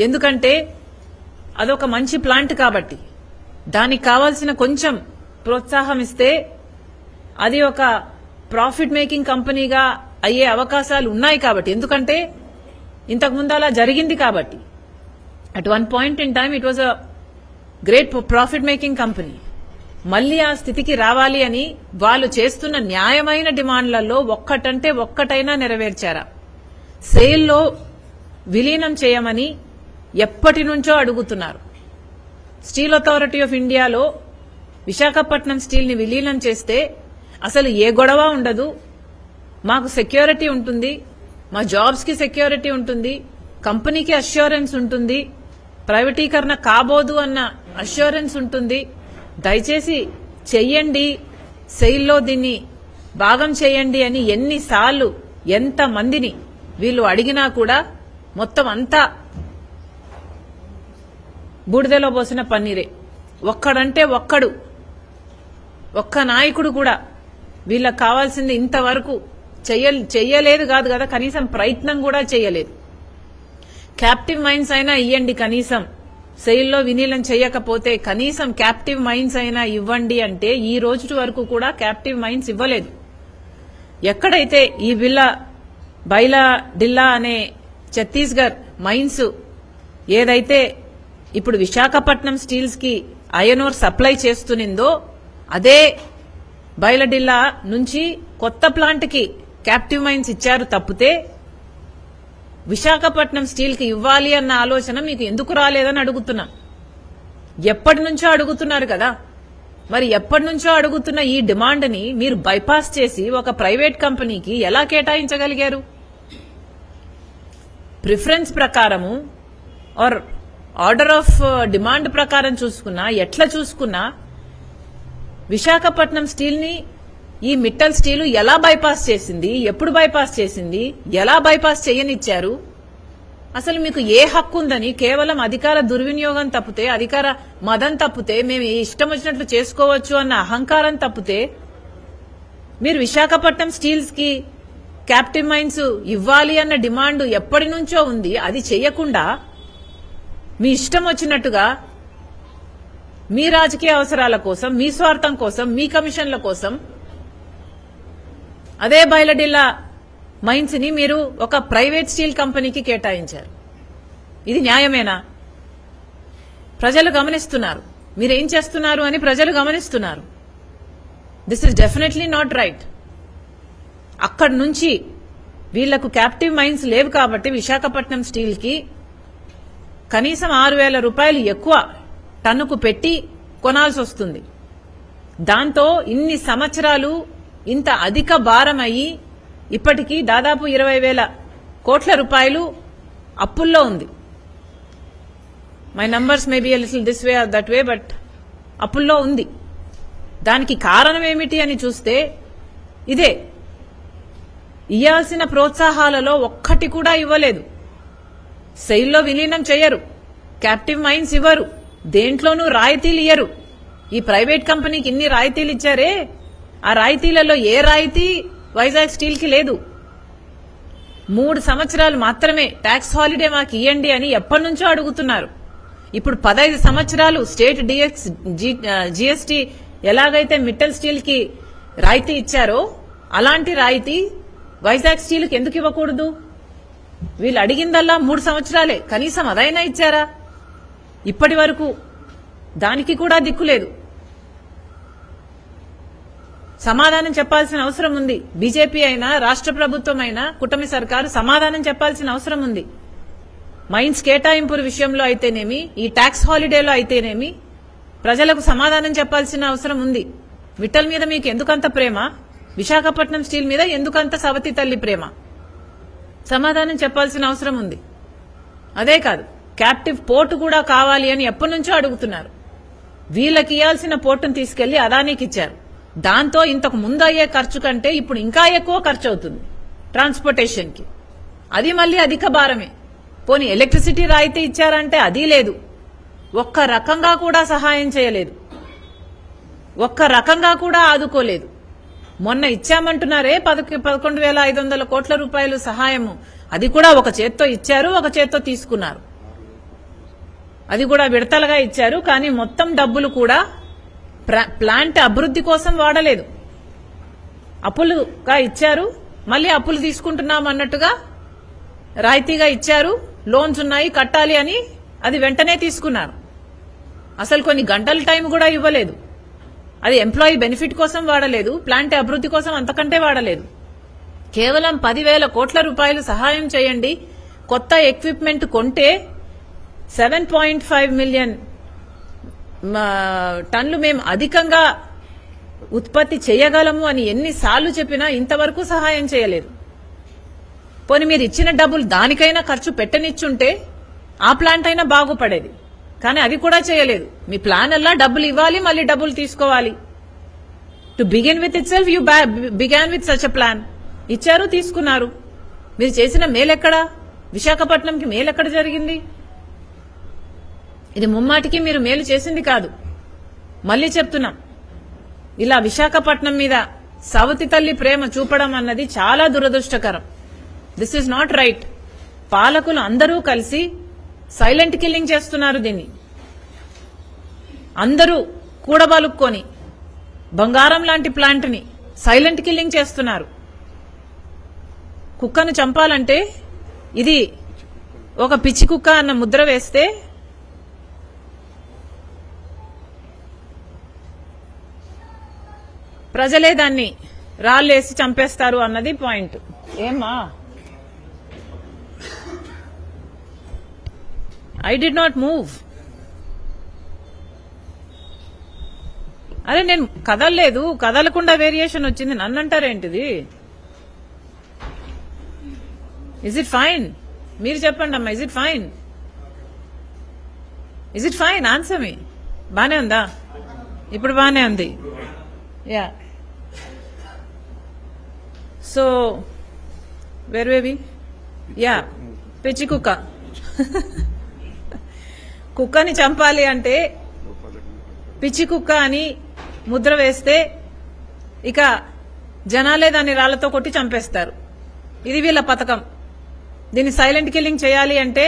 ఎందుకంటే అదొక మంచి ప్లాంట్ కాబట్టి దానికి కావాల్సిన కొంచెం ప్రోత్సాహం ఇస్తే అది ఒక ప్రాఫిట్ మేకింగ్ కంపెనీగా అయ్యే అవకాశాలు ఉన్నాయి కాబట్టి, ఎందుకంటే ఇంతకుముందు అలా జరిగింది కాబట్టి. At one point in time it was a great profit making company. మళ్లీ ఆ స్థితికి రావాలి అని వాళ్ళు చేస్తున్న న్యాయమైన డిమాండ్లలో ఒక్కటంటే ఒక్కటైనా నెరవేర్చారా? సేల్లో విలీనం చేయమని ఎప్పటి నుంచో అడుగుతున్నారు. స్టీల్ అథారిటీ ఆఫ్ ఇండియాలో విశాఖపట్నం స్టీల్ ని విలీనం చేస్తే అసలు ఏ గొడవ ఉండదు, మాకు సెక్యూరిటీ ఉంటుంది, మా జాబ్స్ కి సెక్యూరిటీ ఉంటుంది, కంపెనీకి అష్యూరెన్స్ ఉంటుంది, ప్రైవేటీకరణ కాబోదు అన్న అష్యూరెన్స్ ఉంటుంది. దయచేసి చెయ్యండి, సెయిల్లో దీన్ని భాగం చేయండి అని ఎన్నిసార్లు ఎంతమందిని వీళ్ళు అడిగినా కూడా మొత్తం అంతా బూడిదలో పోసిన పన్నీరే. ఒక్కడంటే ఒక్కడు, ఒక్క నాయకుడు కూడా వీళ్ళకి కావాల్సింది ఇంతవరకు చెయ్యలేదు కాదు కదా, కనీసం ప్రయత్నం కూడా చెయ్యలేదు. క్యాప్టివ్ మైన్స్ అయినా ఇవ్వండి, కనీసం సెయిల్లో విలీనం చేయకపోతే కనీసం క్యాప్టివ్ మైన్స్ అయినా ఇవ్వండి అంటే ఈ రోజు వరకు కూడా క్యాప్టివ్ మైన్స్ ఇవ్వలేదు. ఎక్కడైతే ఈ బైలా డిల్లా అనే ఛత్తీస్గఢ్ మైన్స్ ఏదైతే ఇప్పుడు విశాఖపట్నం స్టీల్స్ కి ఐరన్ ఓర్ సప్లై చేస్తునిందో అదే బైలడిల్లా నుంచి కొత్త ప్లాంట్ కి క్యాప్టివ్ మైన్స్ ఇచ్చారు తప్పితే విశాఖపట్నం స్టీల్ కి ఇవ్వాలి అన్న ఆలోచన మీకు ఎందుకు రాలేదని అడుగుతున్నాం. ఎప్పటి నుంచో అడుగుతున్నారు కదా, మరి ఎప్పటి నుంచో అడుగుతున్న ఈ డిమాండ్ ని మీరు బైపాస్ చేసి ఒక ప్రైవేట్ కంపెనీకి ఎలా కేటాయించగలిగారు? ప్రిఫరెన్స్ ప్రకారము ఆర్ ఆర్డర్ ఆఫ్ డిమాండ్ ప్రకారం చూసుకున్నా, ఎట్లా చూసుకున్నా విశాఖపట్నం స్టీల్ ని ఈ మిట్టల్ స్టీల్ ఎలా బైపాస్ చేసింది, ఎప్పుడు బైపాస్ చేసింది, ఎలా బైపాస్ చేయనిచ్చారు? అసలు మీకు ఏ హక్కు ఉందని? కేవలం అధికార దుర్వినియోగం తప్పితే, అధికార మదం తప్పితే, మేము ఇష్టం వచ్చినట్లు చేసుకోవచ్చు అన్న అహంకారం తప్పితే మీరు విశాఖపట్నం స్టీల్స్ కి క్యాప్టివ్ మైన్స్ ఇవ్వాలి అన్న డిమాండ్ ఎప్పటి నుంచో ఉంది, అది చేయకుండా మీ ఇష్టం వచ్చినట్టుగా మీ రాజకీయ అవసరాల కోసం, మీ స్వార్థం కోసం, మీ కమిషన్ల కోసం అదే బైలడిల్లా మైన్స్ ని మీరు ఒక ప్రైవేట్ స్టీల్ కంపెనీకి కేటాయించారు. ఇది న్యాయమేనా? ప్రజలు గమనిస్తున్నారు, మీరేం చేస్తున్నారు అని ప్రజలు గమనిస్తున్నారు. This is definitely not right. అక్కడి నుంచి వీళ్లకు క్యాప్టివ్ మైన్స్ లేవు కాబట్టి విశాఖపట్నం స్టీల్ కి కనీసం 6,000 రూపాయలు ఎక్కువ టన్నుకు పెట్టి కొనాల్సి వస్తుంది. దాంతో ఇన్ని సంవత్సరాలు ఇంత అధిక భారం అయ్యి ఇప్పటికీ దాదాపు 20,000 కోట్ల రూపాయలు అప్పుల్లో ఉంది. My numbers may be a little this way or that way, but అప్పుల్లో ఉంది. దానికి కారణం ఏమిటి అని చూస్తే ఇదే. ఇయ్యాల్సిన ప్రోత్సాహాలలో ఒక్కటి కూడా ఇవ్వలేదు. సెయిల్లో విలీనం చేయరు, క్యాప్టివ్ మైన్స్ ఇవ్వరు, దేంట్లోనూ రాయితీలు ఇయ్యరు. ఈ ప్రైవేట్ కంపెనీకి ఇన్ని రాయితీలు ఇచ్చారే, ఆ రాయితీలలో ఏ రాయితీ వైజాగ్ స్టీల్ కి లేదు. 3 సంవత్సరాలు మాత్రమే ట్యాక్స్ హాలిడే మాకు ఇవ్వండి అని ఎప్పటి నుంచో అడుగుతున్నారు. ఇప్పుడు 15 సంవత్సరాలు స్టేట్ జీఎస్టీ ఎలాగైతే మిట్టల్ స్టీల్ కి రాయితీ ఇచ్చారో అలాంటి రాయితీ వైజాగ్ స్టీల్ కి ఎందుకు ఇవ్వకూడదు? వీళ్ళు అడిగిందల్లా 3 సంవత్సరాలే, కనీసం అదైనా ఇచ్చారా? ఇప్పటి వరకు దానికి కూడా దిక్కులేదు. సమాధానం చెప్పాల్సిన అవసరం ఉంది. బీజేపీ అయినా, రాష్ట్ర ప్రభుత్వం అయినా, కూటమి సర్కారు సమాధానం చెప్పాల్సిన అవసరం ఉంది. మైన్స్ కేటాయింపుల విషయంలో అయితేనేమి, ఈ ట్యాక్స్ హాలిడేలో అయితేనేమి ప్రజలకు సమాధానం చెప్పాల్సిన అవసరం ఉంది. మిట్టల్ మీద మీకు ఎందుకంత ప్రేమ? విశాఖపట్నం స్టీల్ మీద ఎందుకంత సవతి తల్లి ప్రేమ? సమాధానం చెప్పాల్సిన అవసరం ఉంది. అదే కాదు, క్యాప్టివ్ పోర్టు కూడా కావాలి అని ఎప్పటి నుంచో అడుగుతున్నారు. వీళ్ళకి ఇవ్వాల్సిన పోర్టును తీసుకెళ్లి అదానికి ఇచ్చారు. దాంతో ఇంతకు ముందు అయ్యే ఖర్చు కంటే ఇప్పుడు ఇంకా ఎక్కువ ఖర్చు అవుతుంది ట్రాన్స్పోర్టేషన్ కి. అది మళ్లీ అధిక భారమే. పోనీ ఎలక్ట్రిసిటీ రాయితీ ఇచ్చారంటే అది లేదు. ఒక్క రకంగా కూడా సహాయం చేయలేదు, ఒక్క రకంగా కూడా ఆదుకోలేదు. మొన్న ఇచ్చామంటున్నారే 11,500 కోట్ల రూపాయలు సహాయము, అది కూడా ఒక చేత్తో ఇచ్చారు, ఒక చేత్తో తీసుకున్నారు. అది కూడా విడతలుగా ఇచ్చారు. కానీ మొత్తం డబ్బులు కూడా ప్లాంట్ అభివృద్ధి కోసం వాడలేదు. అప్పులుగా ఇచ్చారు, మళ్ళీ అప్పులు తీసుకుంటున్నాం అన్నట్టుగా రాయితీగా ఇచ్చారు, లోన్స్ ఉన్నాయి కట్టాలి అని అది వెంటనే తీసుకున్నారు. అసలు కొన్ని గంటల టైం కూడా ఇవ్వలేదు. అది ఎంప్లాయీ బెనిఫిట్ కోసం వాడలేదు, ప్లాంట్ అభివృద్ధి కోసం అంతకంటే వాడలేదు. కేవలం 10,000 కోట్ల రూపాయలు సహాయం చేయండి, కొత్త ఎక్విప్మెంట్ కొంటే 7.5 మిలియన్ టన్లు మేము అధికంగా ఉత్పత్తి చేయగలము అని ఎన్నిసార్లు చెప్పినా ఇంతవరకు సహాయం చేయలేదు. పోనీ మీరు ఇచ్చిన డబ్బులు దానికైనా ఖర్చు పెట్టనిచ్చుంటే ఆ ప్లాంట్ అయినా బాగుపడేది. కానీ అది కూడా చేయలేదు. మీ ప్లాన్ అలా డబ్బులు ఇవ్వాలి, మళ్ళీ డబ్బులు తీసుకోవాలి. To begin with it self you began with such a plan. ఇచ్చారు, తీసుకున్నారు. మీరు చేసిన మేలెక్కడా? విశాఖపట్నంకి మేలెక్కడ జరిగింది? ఇది ముమ్మాటికి మీరు మేలు చేసింది కాదు. మళ్ళీ చెప్తున్నాం, ఇలా విశాఖపట్నం మీద సవతి తల్లి ప్రేమ చూపడం అన్నది చాలా దురదృష్టకరం. This is not right. పాలకులు అందరూ కలిసి సైలెంట్ కిల్లింగ్ చేస్తున్నారు. దీన్ని అందరూ కూడబలుక్కొని బంగారం లాంటి ప్లాంట్ ని సైలెంట్ కిల్లింగ్ చేస్తున్నారు. కుక్కను చంపాలంటే ఇది ఒక పిచ్చి కుక్క అన్న ముద్ర వేస్తే ప్రజలే దాన్ని రాళ్ళేసి చంపేస్తారు అన్నది పాయింట్. ఏమ్మా, ఐ డిడ్ నాట్ మూవ్. అరే నేను కదలలేదు, కదలకుండా వేరియేషన్ వచ్చింది, నన్ను అంటారేంటిది? Is it fine? మీరు చెప్పండి అమ్మా, is it fine? Is it fine? Answer me. బానే ఉందా? ఇప్పుడు బానే ఉంది. యా. సో వేర్ వేవి? యా, పిచ్చి కుక్క. కుక్కని చంపాలి అంటే పిచ్చి కుక్క అని ముద్ర వేస్తే ఇక జనాలే దాన్ని రాళ్లతో కొట్టి చంపేస్తారు. ఇది వీళ్ళ పథకం. దీన్ని సైలెంట్ కిల్లింగ్ చేయాలి అంటే